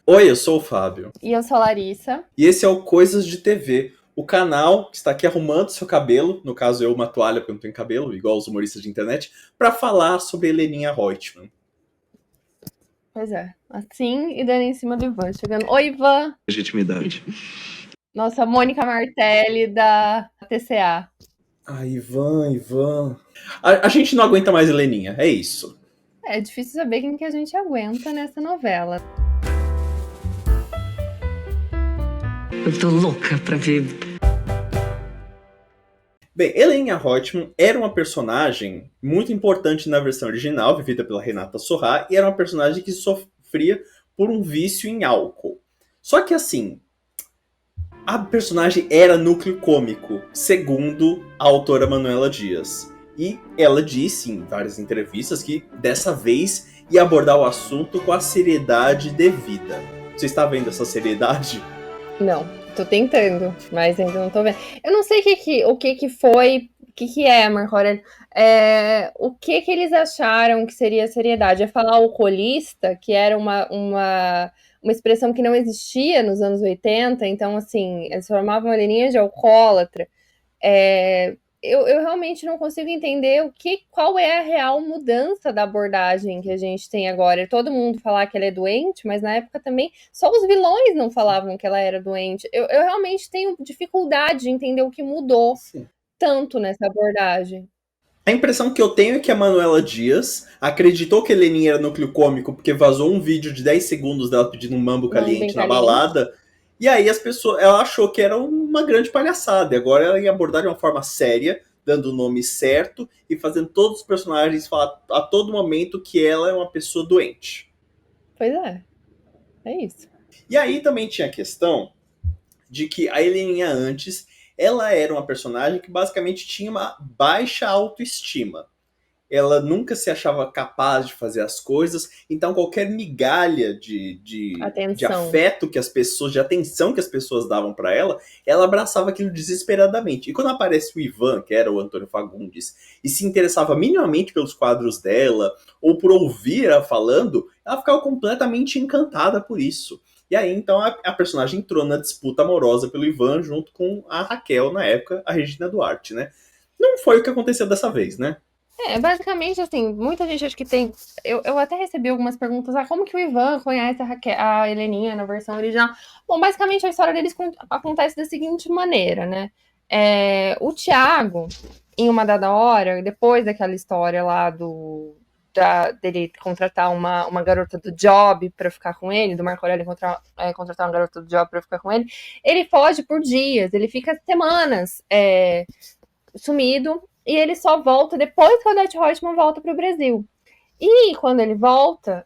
Oi, eu sou o Fábio. E eu sou a Larissa. E esse é o Coisas de TV, o canal que está aqui arrumando seu cabelo, no caso eu uma toalha porque eu não tenho cabelo, igual os humoristas de internet, para falar sobre Heleninha Reutemann. Pois é, assim e dando em cima do Ivan. Chegando. Oi, Ivan! Legitimidade. Nossa, Mônica Martelli da TCA. Ah, Ivan. A gente não aguenta mais Heleninha, é isso. É difícil saber quem que a gente aguenta nessa novela. Eu tô louca pra ver. Bem, Heleninha Reutemann era uma personagem muito importante na versão original, vivida pela Renata Sorrah, e era uma personagem que sofria por um vício em álcool. Só que assim, a personagem era núcleo cômico, segundo a autora Manuela Dias. E ela disse em várias entrevistas que dessa vez ia abordar o assunto com a seriedade devida. Você está vendo essa seriedade? Não, tô tentando, mas ainda não tô vendo. Eu não sei o que foi, o que é, Marco Aurélio. O que eles acharam que seria seriedade? É falar alcoolista, que era uma expressão que não existia nos anos 80, então, assim, eles formavam uma linha de alcoólatra. Eu realmente não consigo entender qual é a real mudança da abordagem que a gente tem agora. Todo mundo falar que ela é doente, mas na época também só os vilões não falavam que ela era doente. Eu realmente tenho dificuldade de entender o que mudou Sim. tanto nessa abordagem. A impressão que eu tenho é que a Manuela Dias acreditou que a Heleninha era núcleo cômico porque vazou um vídeo de 10 segundos dela pedindo um mambo caliente na balada. E aí ela achou que era uma grande palhaçada. E agora ela ia abordar de uma forma séria, dando o nome certo e fazendo todos os personagens falar a todo momento que ela é uma pessoa doente. Pois é isso. E aí também tinha a questão de que a Heleninha antes, ela era uma personagem que basicamente tinha uma baixa autoestima. Ela nunca se achava capaz de fazer as coisas, então qualquer migalha de afeto que as pessoas, de atenção que as pessoas davam para ela abraçava aquilo desesperadamente. E quando aparece o Ivan, que era o Antônio Fagundes, e se interessava minimamente pelos quadros dela, ou por ouvir ela falando, ela ficava completamente encantada por isso. E aí, então, a personagem entrou na disputa amorosa pelo Ivan junto com a Raquel, na época, a Regina Duarte, né? Não foi o que aconteceu dessa vez, né? Basicamente, assim, muita gente acho que tem. Eu até recebi algumas perguntas. Como que o Ivan conhece a Heleninha na versão original? Bom, basicamente a história deles acontece da seguinte maneira, né? O Thiago, em uma dada hora, depois daquela história lá dele contratar uma garota do job para ficar com ele, do Marco Aurélio contratar uma garota do job para ficar com ele foge por dias, ele fica semanas sumido. E ele só volta depois que o Odete Roitman volta para o Brasil. E quando ele volta,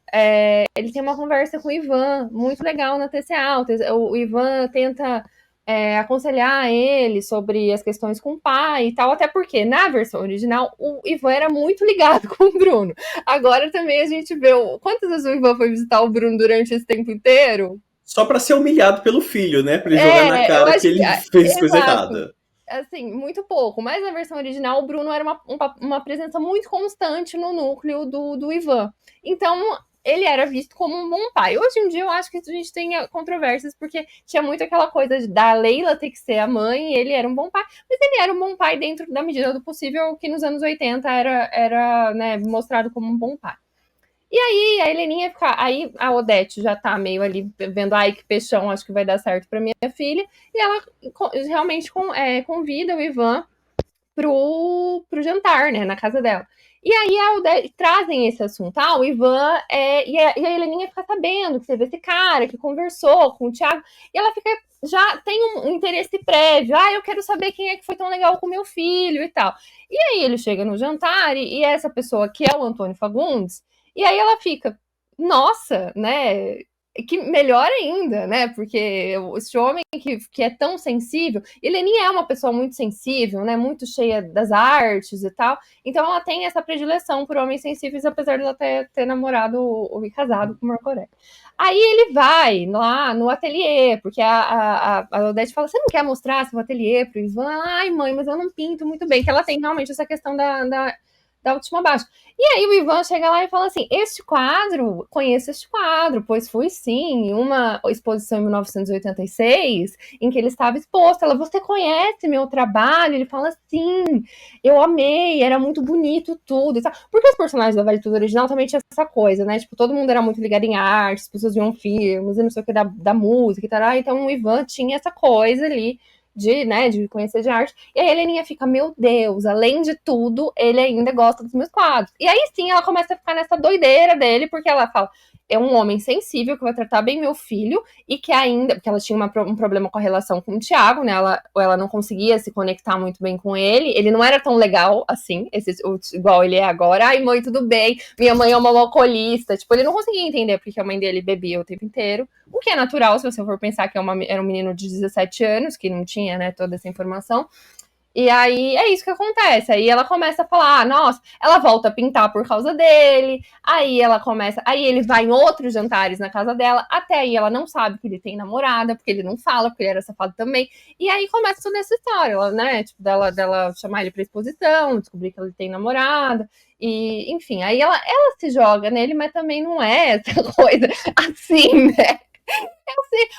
ele tem uma conversa com o Ivan, muito legal na TCA. O Ivan tenta aconselhar ele sobre as questões com o pai e tal, até porque na versão original o Ivan era muito ligado com o Bruno. Agora também a gente vê quantas vezes o Ivan foi visitar o Bruno durante esse tempo inteiro. Só pra ser humilhado pelo filho, né? Pra ele jogar na cara que ele fez coisa errada. Assim, muito pouco. Mas na versão original, o Bruno era uma presença muito constante no núcleo do Ivan. Então, ele era visto como um bom pai. Hoje em dia, eu acho que a gente tem controvérsias, porque tinha muito aquela coisa da Leila ter que ser a mãe, e ele era um bom pai, mas ele era um bom pai dentro da medida do possível, que nos anos 80 era né, mostrado como um bom pai. E aí a Heleninha fica. Aí a Odete já tá meio ali vendo, ai, que peixão, acho que vai dar certo pra minha filha. E ela realmente convida o Ivan pro jantar, né, na casa dela. E aí a Odete, trazem esse assunto. O Ivan e a Heleninha fica sabendo que teve esse cara que conversou com o Thiago. E ela fica. Já tem um interesse prévio. Eu quero saber quem é que foi tão legal com meu filho e tal. E aí ele chega no jantar e essa pessoa que é o Antônio Fagundes. E aí ela fica, nossa, né? Que melhor ainda, né? Porque esse homem que é tão sensível, Heleninha é uma pessoa muito sensível, né? Muito cheia das artes e tal. Então ela tem essa predileção por homens sensíveis, apesar de ela ter namorado ou casado com o Marco Aurélio. Aí ele vai lá no ateliê, porque a Odete fala: você não quer mostrar seu ateliê pro Ivan? Ai, mãe, mas eu não pinto muito bem. Que ela tem realmente essa questão da autoestima baixa. E aí o Ivan chega lá e fala assim, conheço este quadro, pois fui sim em uma exposição em 1986, em que ele estava exposto. Ela, você conhece meu trabalho? Ele fala, sim, eu amei, era muito bonito tudo e tal. Porque os personagens da Vale Tudo original também tinha essa coisa, né? Tipo, todo mundo era muito ligado em arte, as pessoas viam filmes e não sei o que da música e tal. Então o Ivan tinha essa coisa ali de conhecer de arte. E a Heleninha fica, meu Deus, além de tudo, ele ainda gosta dos meus quadros. E aí sim, ela começa a ficar nessa doideira dele, porque ela fala, é um homem sensível que vai tratar bem meu filho e que ainda, porque ela tinha um problema com a relação com o Thiago, né? Ela não conseguia se conectar muito bem com ele. Ele não era tão legal assim, igual ele é agora. Ai, mãe, tudo bem. Minha mãe é uma alcoolista. Tipo, ele não conseguia entender porque a mãe dele bebia o tempo inteiro. O que é natural, se você for pensar que era um menino de 17 anos, que não tinha, né, toda essa informação. E aí é isso que acontece. Aí ela começa a falar, nossa, ela volta a pintar por causa dele. Aí ele vai em outros jantares na casa dela. Até aí ela não sabe que ele tem namorada, porque ele não fala, porque ele era safado também. E aí começa toda essa história, ela, né? Tipo, dela chamar ele pra exposição, descobrir que ele tem namorada. E, enfim, aí ela se joga nele, mas também não é essa coisa assim, né?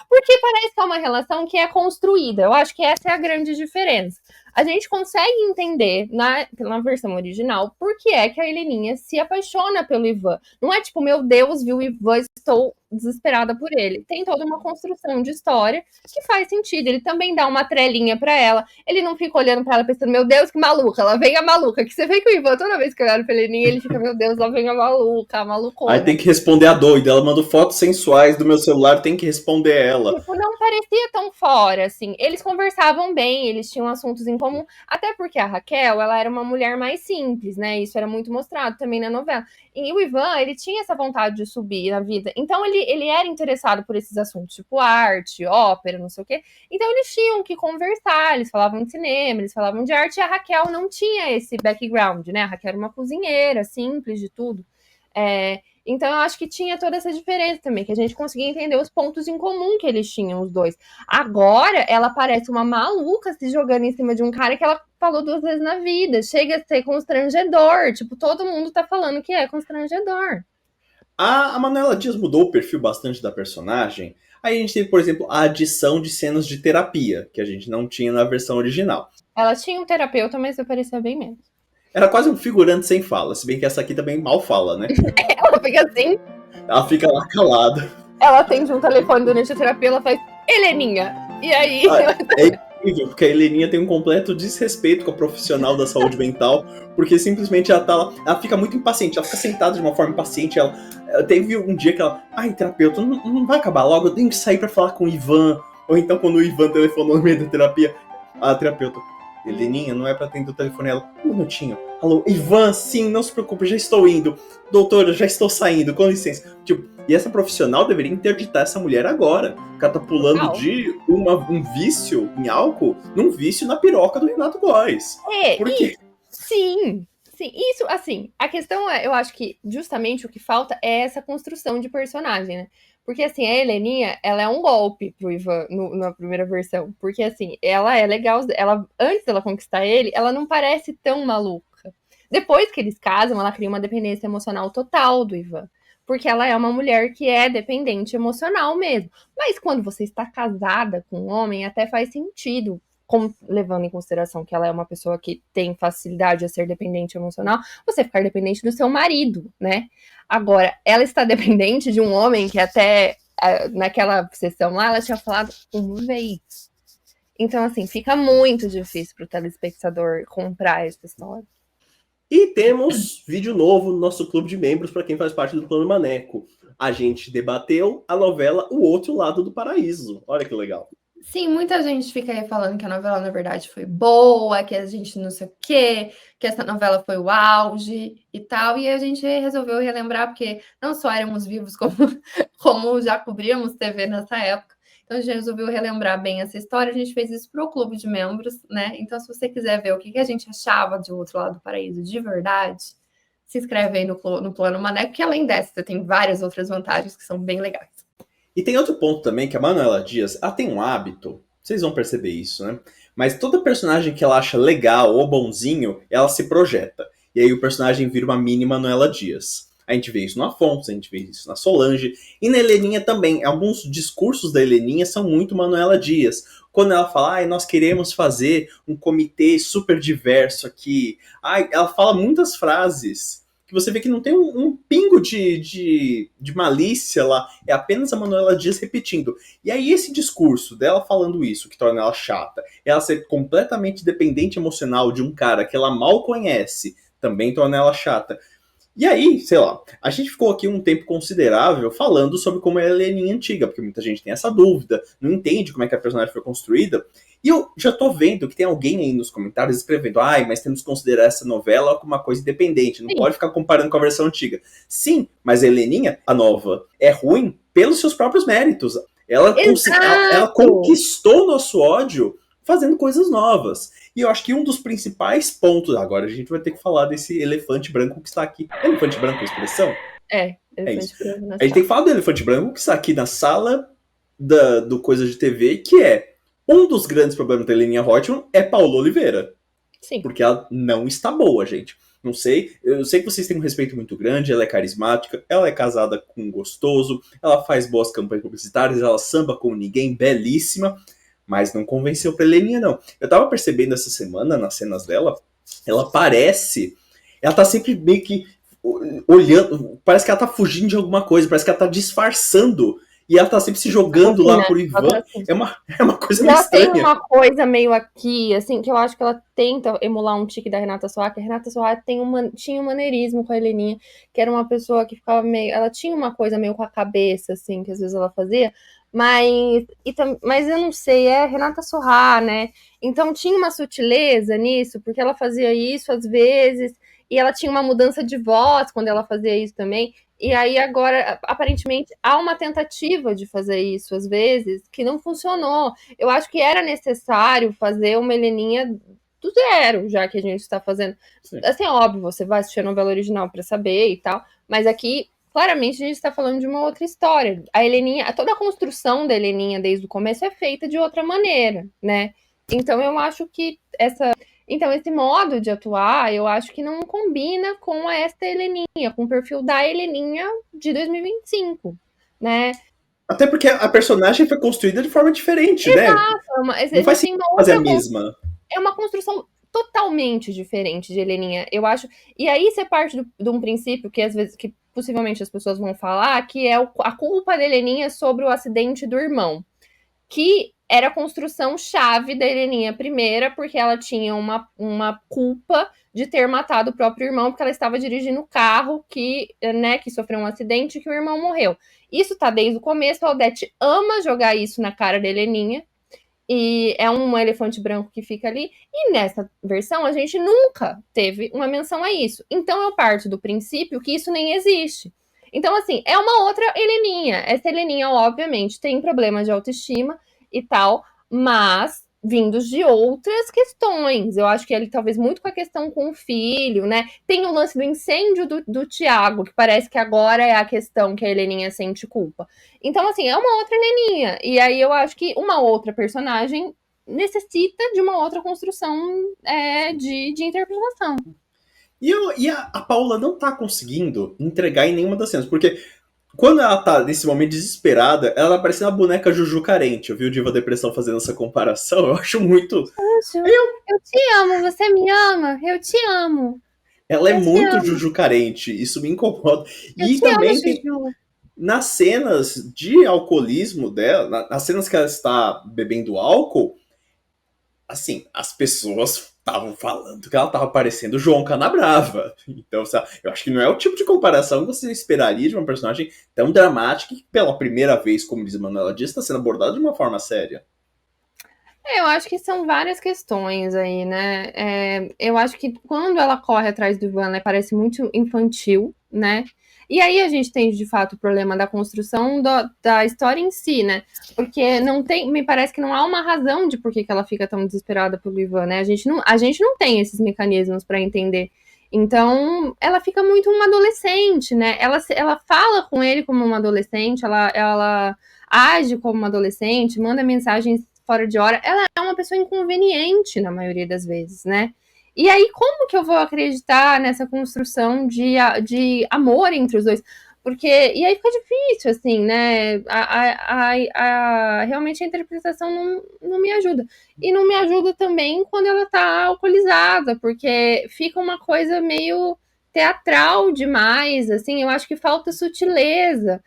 Porque parece que é uma relação que é construída. Eu acho que essa é a grande diferença. A gente consegue entender na versão original por que é que a Heleninha se apaixona pelo Ivan. Não é tipo, meu Deus, viu o Ivan, estou desesperada por ele. Tem toda uma construção de história que faz sentido. Ele também dá uma trelinha pra ela. Ele não fica olhando pra ela pensando, meu Deus, que maluca, lá vem a maluca. Que você vê que o Ivan, toda vez que olhar pra Heleninha, ele fica, meu Deus, lá vem a maluca, a malucona. Aí tem que responder a doida. Ela mandou fotos sensuais do meu celular, tem que responder ela. Tipo, não parecia tão fora, assim. Eles conversavam bem, eles tinham assuntos em comum. Até porque a Raquel, ela era uma mulher mais simples, né? Isso era muito mostrado também na novela. E o Ivan, ele tinha essa vontade de subir na vida. Então, ele era interessado por esses assuntos, tipo arte, ópera, não sei o quê. Então, eles tinham que conversar, eles falavam de cinema, eles falavam de arte. E a Raquel não tinha esse background, né? A Raquel era uma cozinheira, simples de tudo. Então, eu acho que tinha toda essa diferença também, que a gente conseguia entender os pontos em comum que eles tinham, os dois. Agora, ela parece uma maluca se jogando em cima de um cara que ela falou 2 vezes na vida. Chega a ser constrangedor. Tipo, todo mundo tá falando que é constrangedor. A Manuela Dias mudou o perfil bastante da personagem. Aí a gente teve, por exemplo, a adição de cenas de terapia, que a gente não tinha na versão original. Ela tinha um terapeuta, mas aparecia bem menos. Era quase um figurante sem fala, se bem que essa aqui também mal fala, né? Ela fica assim. Ela fica lá calada. Ela atende um telefone durante a terapia, ela faz Heleninha. E aí... É incrível, porque a Heleninha tem um completo desrespeito com a profissional da saúde mental, porque simplesmente ela tá lá, ela fica muito impaciente, ela fica sentada de uma forma impaciente, ela teve um dia que ela, terapeuta, não vai acabar logo, eu tenho que sair pra falar com o Ivan, ou então quando o Ivan telefonou no meio da terapia, a terapeuta, Heleninha, não é pra atender o telefone, ela, um minutinho, alô, Ivan, sim, não se preocupe, já estou indo, doutora, já estou saindo, com licença, tipo, e essa profissional deveria interditar essa mulher agora. O cara tá pulando de um vício em álcool num vício na piroca do Renato Góes. Por quê? Sim. Isso, assim, a questão é, eu acho que justamente o que falta é essa construção de personagem, né? Porque, assim, a Heleninha, ela é um golpe pro Ivan na primeira versão. Porque, assim, ela é legal, antes dela conquistar ele, ela não parece tão maluca. Depois que eles casam, ela cria uma dependência emocional total do Ivan. Porque ela é uma mulher que é dependente emocional mesmo. Mas quando você está casada com um homem, até faz sentido, levando em consideração que ela é uma pessoa que tem facilidade a ser dependente emocional, você ficar dependente do seu marido, né? Agora, ela está dependente de um homem que até naquela sessão lá, ela tinha falado uma vez. Então, assim, fica muito difícil para o telespectador comprar essa história. E temos vídeo novo no nosso clube de membros para quem faz parte do Plano Maneco. A gente debateu a novela O Outro Lado do Paraíso. Olha que legal. Sim, muita gente fica aí falando que a novela, na verdade, foi boa, que a gente não sei o quê, que essa novela foi o auge e tal. E a gente resolveu relembrar, porque não só éramos vivos, como já cobríamos TV nessa época. Então, a gente resolveu relembrar bem essa história. A gente fez isso para o clube de membros, né? Então, se você quiser ver o que a gente achava de O Outro Lado do Paraíso de verdade, se inscreve aí no Plano Maneco, que além dessa, você tem várias outras vantagens que são bem legais. E tem outro ponto também, que a Manuela Dias, ela tem um hábito, vocês vão perceber isso, né? Mas toda personagem que ela acha legal ou bonzinho, ela se projeta. E aí o personagem vira uma mini Manuela Dias. A gente vê isso no Afonso, a gente vê isso na Solange. E na Heleninha também. Alguns discursos da Heleninha são muito Manuela Dias. Quando ela fala, nós queremos fazer um comitê super diverso aqui. Ela fala muitas frases que você vê que não tem um pingo de malícia lá. É apenas a Manuela Dias repetindo. E aí esse discurso dela falando isso, que torna ela chata, ela ser completamente dependente emocional de um cara que ela mal conhece, também torna ela chata. E aí, sei lá, a gente ficou aqui um tempo considerável falando sobre como é a Heleninha antiga, porque muita gente tem essa dúvida, não entende como é que a personagem foi construída. E eu já tô vendo que tem alguém aí nos comentários escrevendo, mas temos que considerar essa novela como uma coisa independente, não pode ficar comparando com a versão antiga. Sim, mas a Heleninha, a nova, é ruim pelos seus próprios méritos. Ela conquistou o nosso ódio fazendo coisas novas. E eu acho que um dos principais pontos, agora a gente vai ter que falar desse elefante branco que está aqui. Elefante branco é a expressão? Elefante branco na A gente tem que falar do elefante branco que está aqui na sala do Coisa de TV, que é um dos grandes problemas da Heleninha Reutemann é Paola Oliveira. Sim. Porque ela não está boa, gente. Não sei, eu sei que vocês têm um respeito muito grande, ela é carismática, ela é casada com um gostoso, ela faz boas campanhas publicitárias, ela samba com ninguém, belíssima. Mas não convenceu pra Heleninha, não. Eu tava percebendo essa semana, nas cenas dela, ela tá sempre meio que olhando, parece que ela tá fugindo de alguma coisa, parece que ela tá disfarçando, e ela tá sempre se jogando lá por Ivan. É uma coisa meio estranha. Ela tem uma coisa meio aqui, assim, que eu acho que ela tenta emular um tique da Renata Sorra, que a Renata Sorra tinha um maneirismo com a Heleninha, que era uma pessoa que ficava meio... Ela tinha uma coisa meio com a cabeça, assim, que às vezes ela fazia, mas eu não sei, é Renata Sorra, né? Então tinha uma sutileza nisso, porque ela fazia isso às vezes, e ela tinha uma mudança de voz quando ela fazia isso também. E aí agora, aparentemente, há uma tentativa de fazer isso às vezes, que não funcionou. Eu acho que era necessário fazer uma Heleninha do zero, já que a gente está fazendo. Sim. Assim, óbvio, você vai assistir a novela original para saber e tal, mas aqui claramente a gente está falando de uma outra história. A Heleninha, toda a construção da Heleninha desde o começo é feita de outra maneira, né? Então eu acho que esse modo de atuar, eu acho que não combina com esta Heleninha, com o perfil da Heleninha de 2025, né? Até porque a personagem foi construída de forma diferente, né? Não faz sentido fazer a mesma. É uma construção totalmente diferente de Heleninha, eu acho. E aí você parte de um princípio que às vezes que possivelmente as pessoas vão falar, que é a culpa da Heleninha sobre o acidente do irmão, que era a construção chave da Heleninha primeira, porque ela tinha uma culpa de ter matado o próprio irmão, porque ela estava dirigindo o carro que sofreu um acidente e que o irmão morreu. Isso tá desde o começo, a Odete ama jogar isso na cara da Heleninha, e é um elefante branco que fica ali, e nessa versão a gente nunca teve uma menção a isso. Então eu parto do princípio que isso nem existe. Então, assim, é uma outra Heleninha. Essa Heleninha, obviamente, tem problemas de autoestima e tal, mas vindos de outras questões. Eu acho que ele talvez muito com a questão com o filho, né? Tem o lance do incêndio do Tiago, que parece que agora é a questão que a Heleninha sente culpa. Então, assim, é uma outra Heleninha. E aí eu acho que uma outra personagem necessita de uma outra construção de interpretação. E a Paula não tá conseguindo entregar em nenhuma das cenas, porque quando ela tá nesse momento desesperada, ela tá parecendo a boneca Juju carente. Eu vi o Diva Depressão fazendo essa comparação, eu acho muito... Eu te amo, você me ama, eu te amo. Ela é muito Juju carente, isso me incomoda. E também tem, nas cenas de alcoolismo dela, nas cenas que ela está bebendo álcool, assim, as pessoas estavam falando que ela estava parecendo João Canabrava. Então, eu acho que não é o tipo de comparação que você esperaria de uma personagem tão dramática que, pela primeira vez, como diz Manuela Dias, está sendo abordada de uma forma séria. Eu acho que são várias questões aí, né? Eu acho que quando ela corre atrás do Ivan, ela parece muito infantil, né? E aí a gente tem, de fato, o problema da construção da história em si, né? Porque não tem, me parece que não há uma razão de por que ela fica tão desesperada pelo Ivan, né? A gente não tem esses mecanismos para entender. Então, ela fica muito uma adolescente, né? Ela fala com ele como uma adolescente, ela age como uma adolescente, manda mensagens fora de hora. Ela é uma pessoa inconveniente na maioria das vezes, né? E aí, como que eu vou acreditar nessa construção de amor entre os dois? Porque, e aí fica difícil, assim, né? Realmente a interpretação não me ajuda. E não me ajuda também quando ela tá alcoolizada, porque fica uma coisa meio teatral demais, assim, eu acho que falta sutileza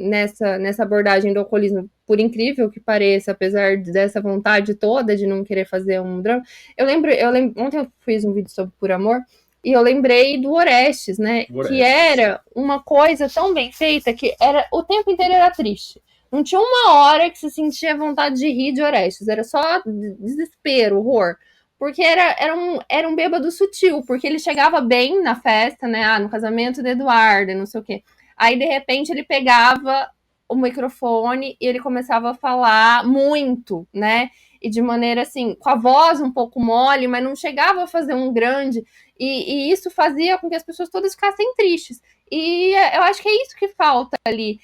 nessa abordagem do alcoolismo, por incrível que pareça, apesar dessa vontade toda de não querer fazer um drama. Eu lembro, ontem eu fiz um vídeo sobre Por Amor, e eu lembrei do Orestes, né? Que era uma coisa tão bem feita que era o tempo inteiro era triste. Não tinha uma hora que se sentia vontade de rir de Orestes, era só desespero, horror. Porque era um bêbado sutil, porque ele chegava bem na festa, né? No casamento de Eduarda, não sei o quê. Aí, de repente, ele pegava o microfone e ele começava a falar muito, né? E de maneira assim, com a voz um pouco mole, mas não chegava a fazer um grande. E isso fazia com que as pessoas todas ficassem tristes. E eu acho que é isso que falta ali.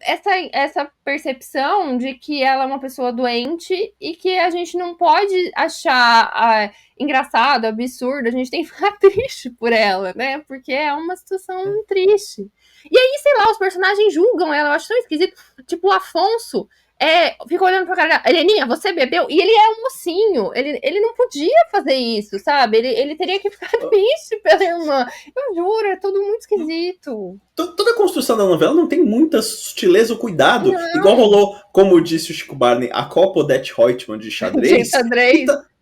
Essa percepção de que ela é uma pessoa doente e que a gente não pode achar engraçado, absurdo, a gente tem que ficar triste por ela, né? Porque é uma situação triste. E aí, sei lá, os personagens julgam ela, eu acho tão esquisito. Tipo, o Afonso fica olhando pra cara dela, Heleninha, você bebeu? E ele é um mocinho, ele não podia fazer isso, sabe? Ele teria que ficar triste pela irmã. Eu juro, é tudo muito esquisito. Toda a construção da novela não tem muita sutileza ou cuidado. Não. Igual rolou, como disse o Chico Barney, a Copa Odete Reutemann de xadrez.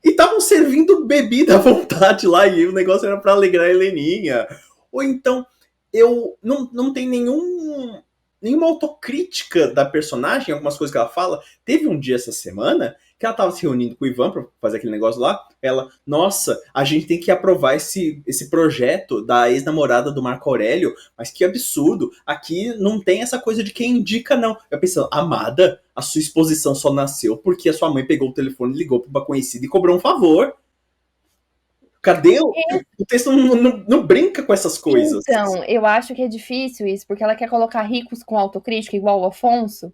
E estavam servindo bebida à vontade lá, e o negócio era pra alegrar a Heleninha. Ou então, eu não tem nenhuma autocrítica da personagem, algumas coisas que ela fala. Teve um dia essa semana que ela tava se reunindo com o Ivan pra fazer aquele negócio lá. Ela, nossa, a gente tem que aprovar esse projeto da ex-namorada do Marco Aurélio, mas que absurdo, aqui não tem essa coisa de quem indica, não. Eu pensando, amada, a sua exposição só nasceu porque a sua mãe pegou o telefone, ligou pra uma conhecida e cobrou um favor. Cadê o texto? Não brinca com essas coisas. Então, eu acho que é difícil isso, porque ela quer colocar ricos com autocrítica, igual o Afonso,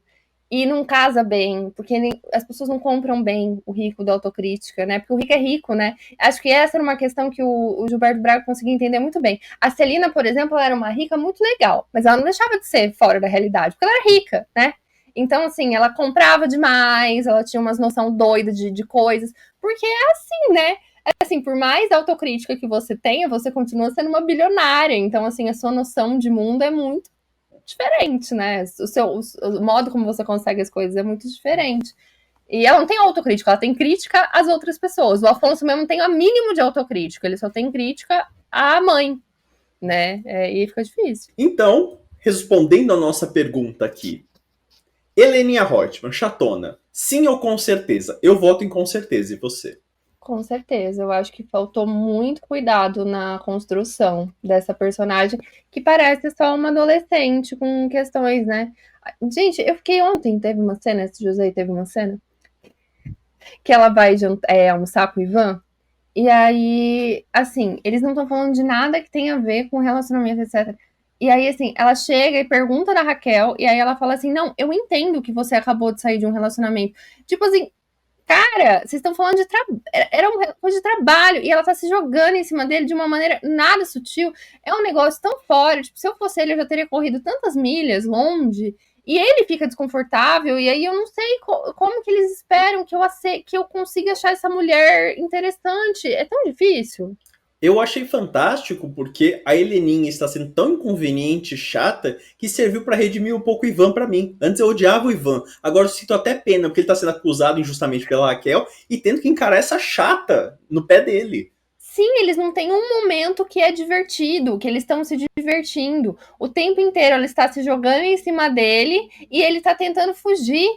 e não casa bem, porque as pessoas não compram bem o rico da autocrítica, né? Porque o rico é rico, né? Acho que essa era uma questão que o Gilberto Braga conseguia entender muito bem. A Celina, por exemplo, ela era uma rica muito legal, mas ela não deixava de ser fora da realidade, porque ela era rica, né? Então, assim, ela comprava demais, ela tinha umas noção doida de coisas, porque é assim, né? Assim, por mais autocrítica que você tenha, você continua sendo uma bilionária. Então, assim, a sua noção de mundo é muito diferente, né? O modo como você consegue as coisas é muito diferente. E ela não tem autocrítica, ela tem crítica às outras pessoas. O Afonso mesmo não tem o mínimo de autocrítica, ele só tem crítica à mãe, né? E fica difícil. Então, respondendo a nossa pergunta aqui, Heleninha Reutemann, chatona, sim ou com certeza? Eu voto em com certeza, e você? Com certeza, eu acho que faltou muito cuidado na construção dessa personagem, que parece só uma adolescente com questões, né? Gente, eu fiquei ontem, teve uma cena, esse José teve uma cena, que ela vai almoçar com o Ivan, e aí, assim, eles não estão falando de nada que tenha a ver com relacionamento, etc. E aí, assim, ela chega e pergunta da Raquel, e aí ela fala assim, não, eu entendo que você acabou de sair de um relacionamento. Tipo assim, cara, vocês estão falando de era uma coisa de trabalho, e ela tá se jogando em cima dele de uma maneira nada sutil. É um negócio tão fora, tipo, se eu fosse ele, eu já teria corrido tantas milhas longe, e ele fica desconfortável, e aí eu não sei como que eles esperam que eu consiga achar essa mulher interessante. É tão difícil. Eu achei fantástico porque a Heleninha está sendo tão inconveniente e chata que serviu para redimir um pouco o Ivan para mim. Antes eu odiava o Ivan, agora eu sinto até pena porque ele está sendo acusado injustamente pela Raquel e tendo que encarar essa chata no pé dele. Sim, eles não têm um momento que é divertido, que eles estão se divertindo. O tempo inteiro ela está se jogando em cima dele e ele está tentando fugir.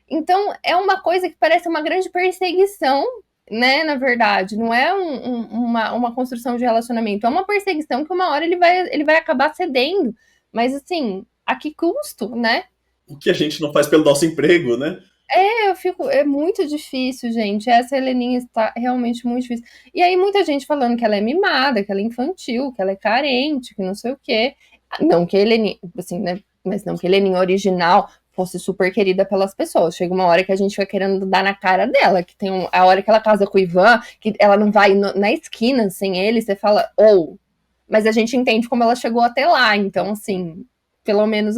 Então é uma coisa que parece uma grande perseguição, né, na verdade, não é uma construção de relacionamento, é uma perseguição que uma hora ele vai acabar cedendo, mas assim, a que custo, né? O que a gente não faz pelo nosso emprego, né? É muito difícil, gente, essa Heleninha está realmente muito difícil, e aí muita gente falando que ela é mimada, que ela é infantil, que ela é carente, que não sei o quê, não que a Heleninha, assim, né, mas não que a Heleninha original fosse super querida pelas pessoas. Chega uma hora que a gente vai querendo dar na cara dela, que tem a hora que ela casa com o Ivan, que ela não vai na esquina sem ele, você fala, mas a gente entende como ela chegou até lá, então, assim, pelo menos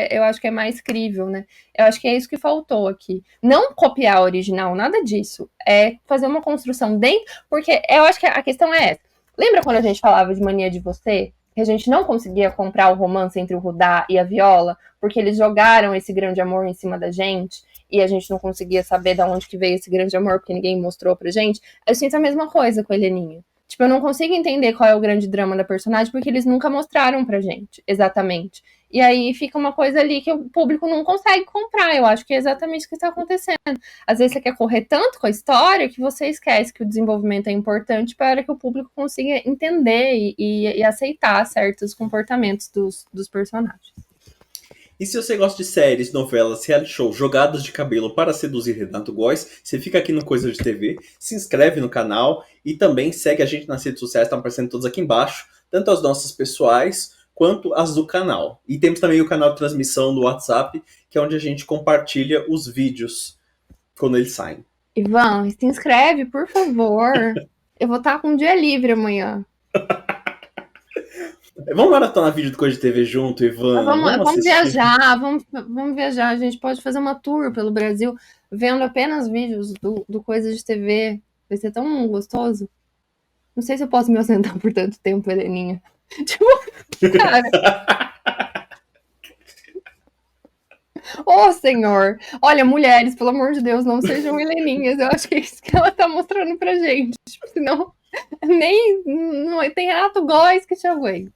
eu acho que é mais crível, né? Eu acho que é isso que faltou aqui. Não copiar a original, nada disso. É fazer uma construção dentro, porque eu acho que a questão é essa. Lembra quando a gente falava de Mania de Você? Que a gente não conseguia comprar o romance entre o Rudá e a Viola, porque eles jogaram esse grande amor em cima da gente, e a gente não conseguia saber de onde que veio esse grande amor, porque ninguém mostrou pra gente. Eu sinto a mesma coisa com a Heleninha. Tipo, eu não consigo entender qual é o grande drama da personagem, porque eles nunca mostraram pra gente, exatamente. E aí fica uma coisa ali que o público não consegue comprar. Eu acho que é exatamente o que está acontecendo. Às vezes você quer correr tanto com a história que você esquece que o desenvolvimento é importante para que o público consiga entender e aceitar certos comportamentos dos personagens. E se você gosta de séries, novelas, reality show, jogadas de cabelo para seduzir Renato Góes, você fica aqui no Coisa de TV, se inscreve no canal e também segue a gente nas redes sociais, estão aparecendo todas aqui embaixo, tanto as nossas pessoais quanto as do canal. E temos também o canal de transmissão do WhatsApp, que é onde a gente compartilha os vídeos quando eles saem. Ivan, se inscreve, por favor. Eu vou estar com um dia livre amanhã. Vamos maratonar vídeo do Coisa de TV junto, Ivan? Vamos viajar, vamos viajar. A gente pode fazer uma tour pelo Brasil, vendo apenas vídeos do Coisa de TV. Vai ser tão gostoso. Não sei se eu posso me ausentar por tanto tempo, Heleninha. Tipo, cara. Senhor. Olha, mulheres, pelo amor de Deus, não sejam heleninhas. Eu acho que é isso que ela tá mostrando pra gente. Tipo, senão, não tem Renato Góes que te aguente.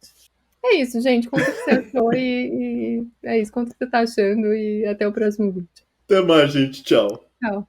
É isso, gente. Conta o que você achou e é isso. Conta o que você tá achando e até o próximo vídeo. Até mais, gente. Tchau. Tchau.